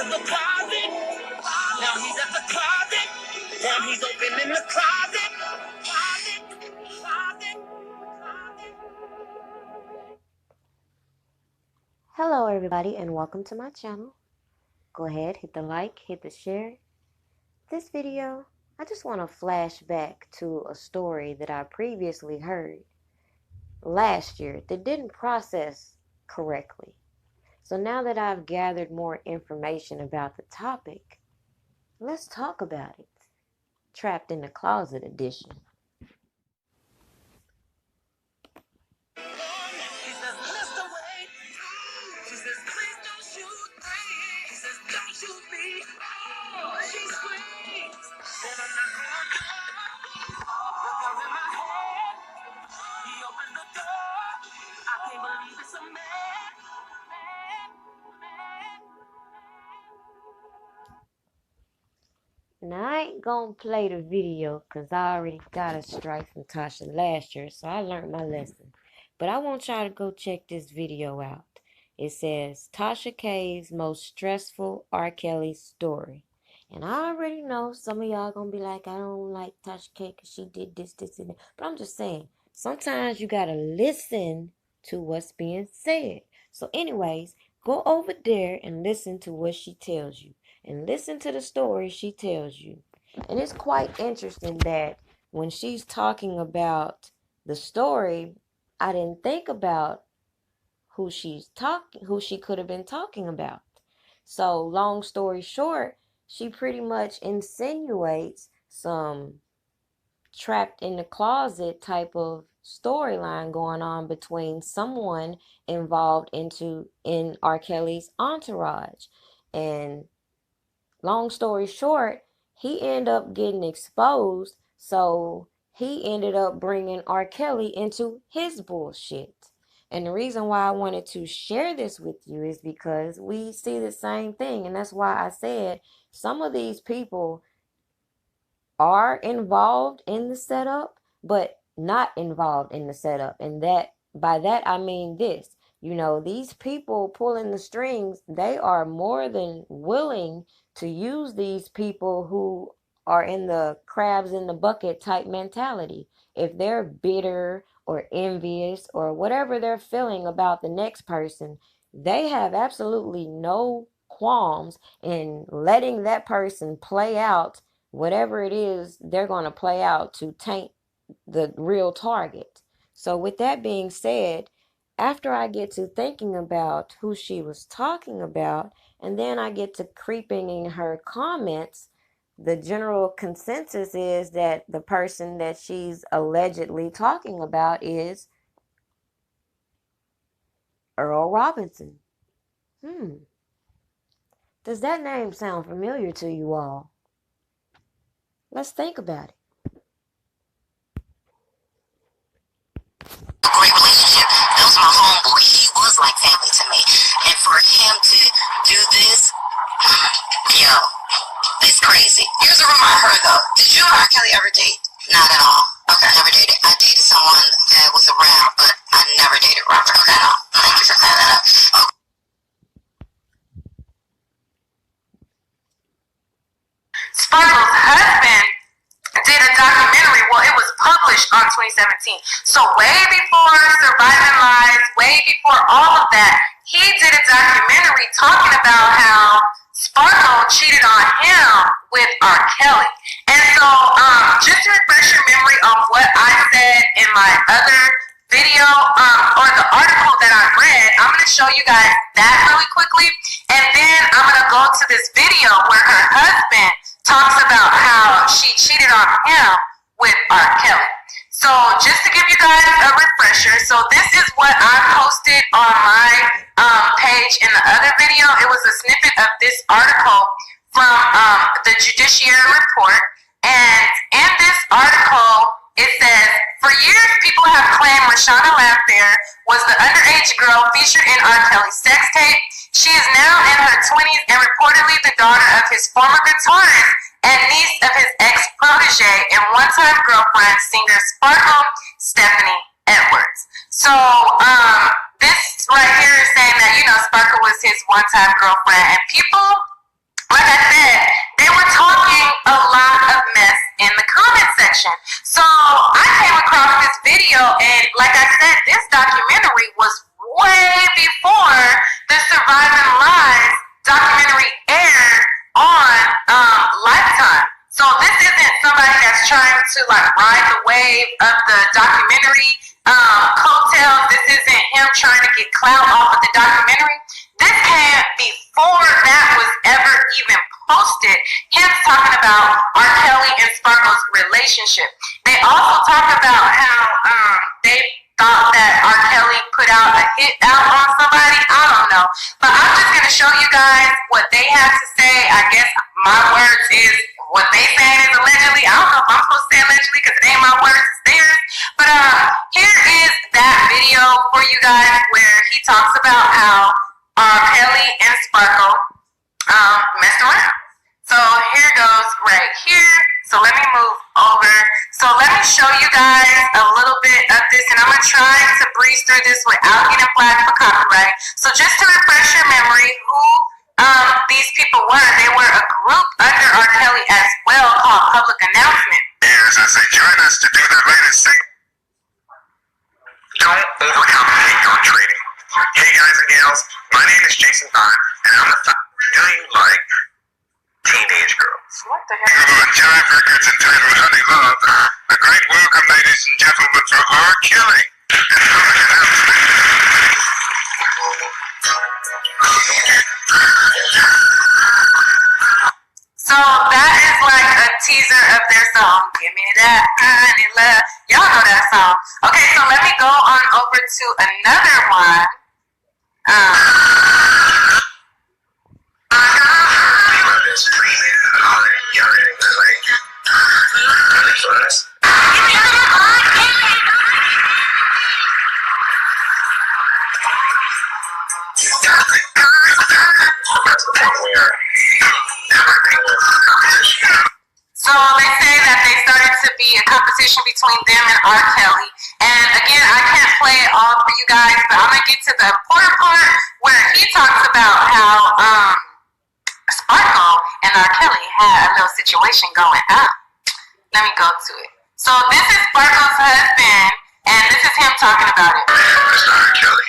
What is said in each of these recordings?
to the closet. Now he's at the closet. Now he's open in the closet. Hello everybody and welcome to my channel. Go ahead, hit the like, hit the share. This video, I just want to flash back to a story that I previously heard last year that didn't process correctly. So now that I've gathered more information about the topic, let's talk about it. Trapped in the Closet edition. Now, I ain't gonna play the video because I already got a strike from Tasha last year, so I learned my lesson. But I want y'all to go check this video out. It says, Tasha K's most stressful R. Kelly story. And I already know some of y'all gonna be like, I don't like Tasha K because she did this, and that. But I'm just saying, sometimes you gotta listen to what's being said. So anyways, go over there and listen to what she tells you. And listen to the story she tells you. And it's quite interesting that when she's talking about the story, I didn't think about who she could have been talking about. So long story short, she pretty much insinuates some trapped in the closet type of storyline going on between someone involved in R. Kelly's entourage. And long story short, he ended up getting exposed, so he ended up bringing R. Kelly into his bullshit. And the reason why I wanted to share this with you is because we see the same thing, and that's why I said some of these people are involved in the setup, but not involved in the setup. And that by that I mean this. You know, these people pulling the strings, they are more than willing to use these people who are in the crabs in the bucket type mentality. If they're bitter or envious or whatever they're feeling about the next person, they have absolutely no qualms in letting that person play out whatever it is they're going to play out to taint the real target. So with that being said, after I get to thinking about who she was talking about, and then I get to creeping in her comments, the general consensus is that the person that she's allegedly talking about is Earl Robinson. Does that name sound familiar to you all? Let's think about it. Great relationship. That was my homeboy. He was like family to me. And for him to do this, yo, it's crazy. Here's a rumor I heard though. Did you and R. Kelly ever date? Not at all. Okay, I never dated. I dated someone that was around, but I never dated Robert. Okay, no. Thank you for clearing that up. Okay. Sparkle's husband did a documentary. Well, it was published on 2017. So way before Surviving Lives, way before all of that, he did a documentary talking about how Sparkle cheated on him with R. Kelly. And so just to refresh your memory of what I said in my other video or the article that I read, I'm going to show you guys that really quickly. And then I'm going to go to this video where her husband talks about how she cheated on him with R. Kelly. So just to give you guys a refresher, so this is what I posted on my page in the other video. It was a snippet of this article from the Judiciary Report. And in this article, it says, for years, people have claimed Rashana Lamphere was the underage girl featured in R. Kelly's sex tape. She is now in her 20s and reportedly the daughter of his former guitarist and niece of his ex-protege and one-time girlfriend, singer Sparkle Stephanie Edwards. So this right here is saying that, you know, Sparkle was his one-time girlfriend, and people like I said, they were talking a lot of mess in the comment section. So I came across this video, and like I said, this documentary was way before the Surviving Lies documentary aired on Lifetime. So this isn't somebody that's trying to like ride the wave of the documentary coattails. This isn't him trying to get clout off of the documentary. This came before that was ever even posted. Him talking about R. Kelly and Sparkle's relationship. They also talk about how they thought that R. Kelly put out a hit out on somebody. I don't know. But I'm just going to show you guys what they have to say. I guess my words is what they saying is allegedly. I don't know if I'm supposed to say allegedly because it ain't my words, it's theirs. But here is that video for you guys where he talks about how Kelly and Sparkle messed around. So here goes right here. So let me move over. So let me show you guys a little bit of this, and I'm going to try to breeze through this without getting flagged for copyright. So just to refresh your memory, who these people were, they were a group under R. Kelly as well called Public Announcement. Yes, as they join us to do their latest thing. Don't overcomplicate your trading. Hey guys and gals, my name is Jason Bond, and I'm a do you like teenage girls? What the heck? Jive Records entitled Honey Love. A great welcome, ladies and gentlemen, for R. Kelly. So that is like a teaser of their song, Give Me That Honey Love. Y'all know that song. Okay, so let me go on over to another one. So they say that they started to be a competition between them and R. Kelly. And again, I can't play it all for you guys, but I'm going to get to the important part where he talks about how Sparkle and R. Kelly had a little situation going on. Let me go to it. So this is Sparkle's husband, and this is him talking about it. Mr. R. Kelly.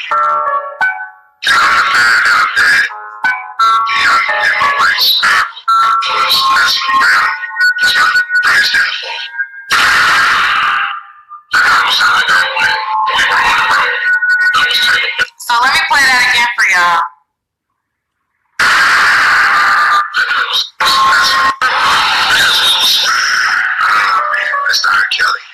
So let me play that again for y'all. Mr. R. Kelly.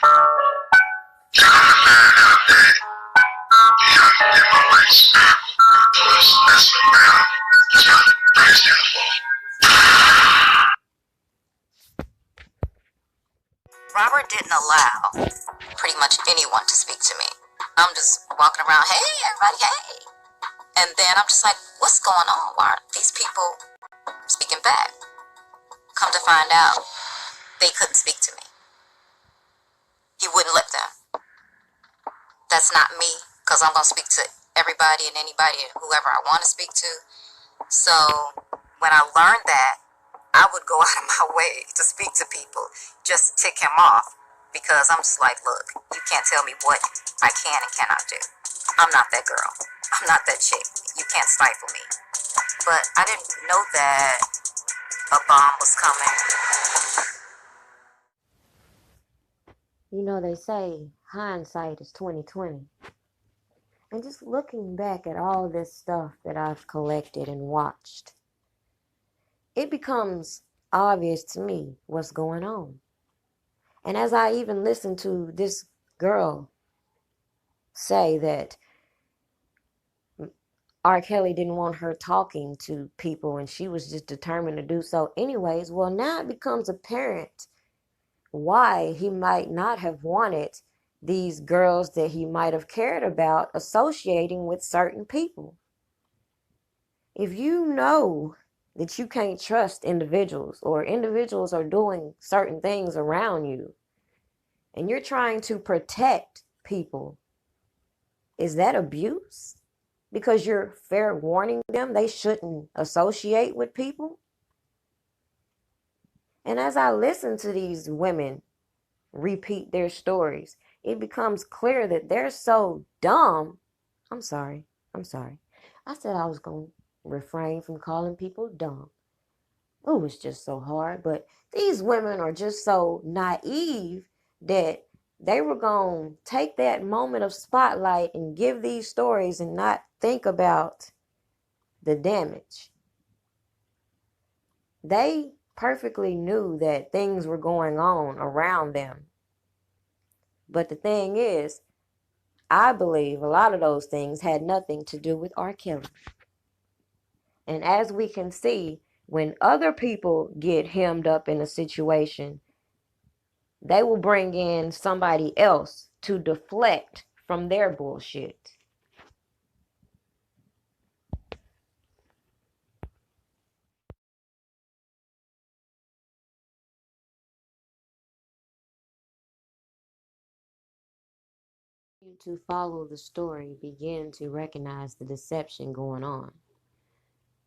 Robert didn't allow pretty much anyone to speak to me. I'm just walking around, hey, everybody, hey. And then I'm just like, what's going on? Why aren't these people speaking back? Come to find out, they couldn't speak to me. He wouldn't let them. That's not me, because I'm going to speak to everybody and anybody and whoever I want to speak to. So when I learned that, I would go out of my way to speak to people just to tick him off, because I'm just like, look, you can't tell me what I can and cannot do. I'm not that girl. I'm not that chick. You can't stifle me. But I didn't know that a bomb was coming. You know, they say hindsight is 20/20. And just looking back at all this stuff that I've collected and watched, it becomes obvious to me what's going on. And as I even listened to this girl say that R. Kelly didn't want her talking to people and she was just determined to do so anyways, well, now it becomes apparent why he might not have wanted these girls that he might have cared about associating with certain people. If you know that you can't trust individuals, or individuals are doing certain things around you, and you're trying to protect people, is that abuse? Because you're fair warning them they shouldn't associate with people? And as I listen to these women repeat their stories, it becomes clear that they're so dumb. I'm sorry. I said I was going to refrain from calling people dumb. Oh, it's just so hard. But these women are just so naive that they were going to take that moment of spotlight and give these stories and not think about the damage. They perfectly knew that things were going on around them. But the thing is, I believe a lot of those things had nothing to do with R. Kelly. And as we can see, when other people get hemmed up in a situation, they will bring in somebody else to deflect from their bullshit. You to follow the story, begin to recognize the deception going on.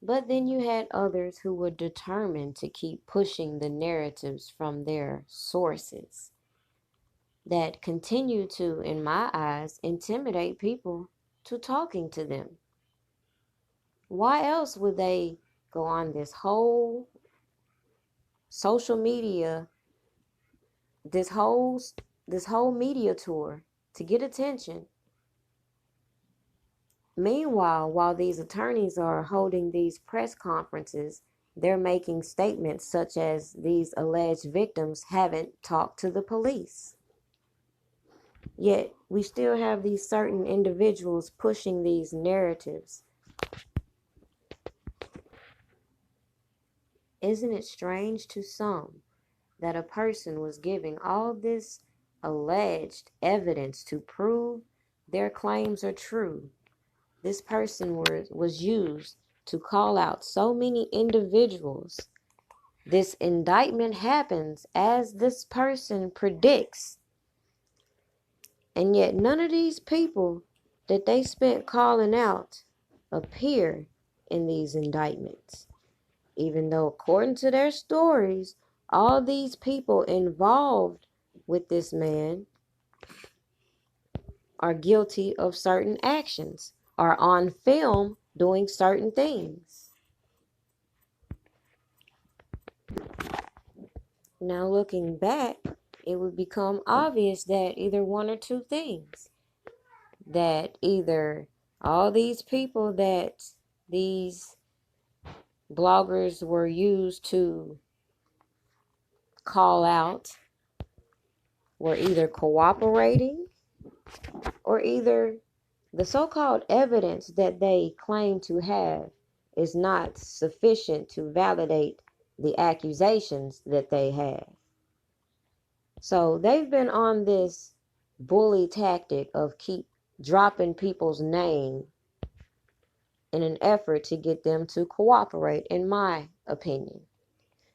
But then you had others who were determined to keep pushing the narratives from their sources that continue to, in my eyes, intimidate people to talking to them. Why else would they go on this whole social media, this whole media tour to get attention? Meanwhile, while these attorneys are holding these press conferences, they're making statements such as these alleged victims haven't talked to the police. Yet, we still have these certain individuals pushing these narratives. Isn't it strange to some that a person was giving all this alleged evidence to prove their claims are true? This person was used to call out so many individuals. This indictment happens as this person predicts. And yet none of these people that they spent calling out appear in these indictments. Even though, according to their stories, all these people involved with this man are guilty of certain actions, are on film doing certain things. Now, looking back, it would become obvious that either one or two things. That either all these people that these bloggers were used to call out were either cooperating, or either the so-called evidence that they claim to have is not sufficient to validate the accusations that they have. So they've been on this bully tactic of keep dropping people's name in an effort to get them to cooperate, in my opinion.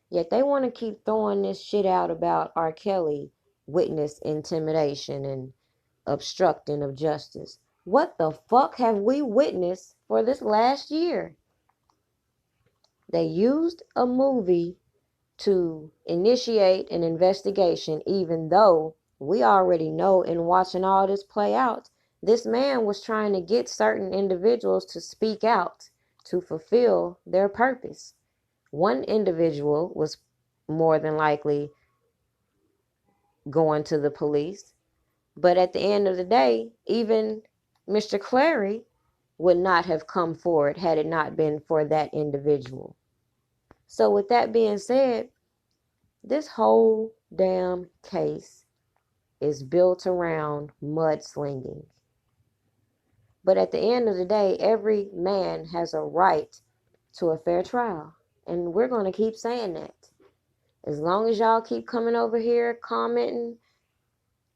Yet they want to keep throwing this shit out about R. Kelly witness intimidation and obstructing of justice. What the fuck have we witnessed for this last year? They used a movie to initiate an investigation, even though we already know in watching all this play out, this man was trying to get certain individuals to speak out to fulfill their purpose. One individual was more than likely going to the police, but at the end of the day, even Mr. Clary would not have come forward had it not been for that individual. So with that being said, this whole damn case is built around mudslinging. But at the end of the day, every man has a right to a fair trial. And we're going to keep saying that. As long as y'all keep coming over here commenting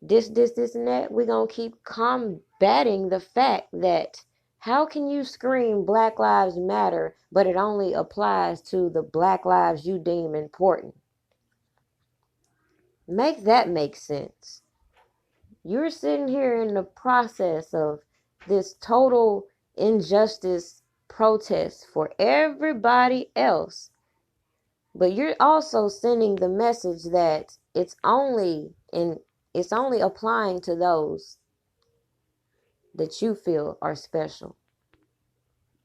this, and that, we're going to keep combating the fact that how can you scream Black Lives Matter, but it only applies to the Black lives you deem important? Make that make sense. You're sitting here in the process of this total injustice protest for everybody else. But you're also sending the message that it's only applying to those that you feel are special.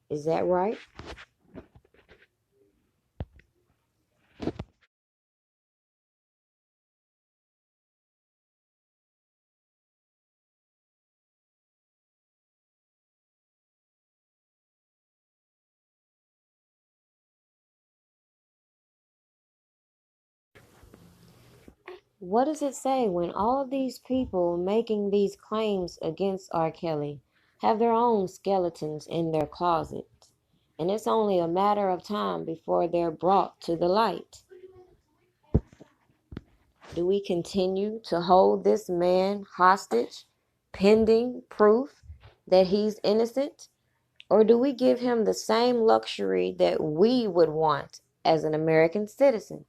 Is that right? What does it say when all these people making these claims against R. Kelly have their own skeletons in their closets, and it's only a matter of time before they're brought to the light? Do we continue to hold this man hostage pending proof that he's innocent? Or do we give him the same luxury that we would want as an American citizen?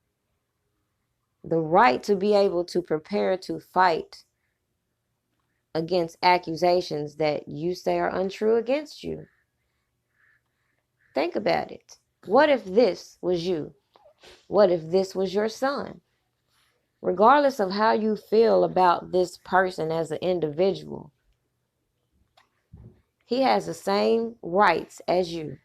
The right to be able to prepare to fight against accusations that you say are untrue against you. Think about it. What if this was you? What if this was your son? Regardless of how you feel about this person as an individual, he has the same rights as you.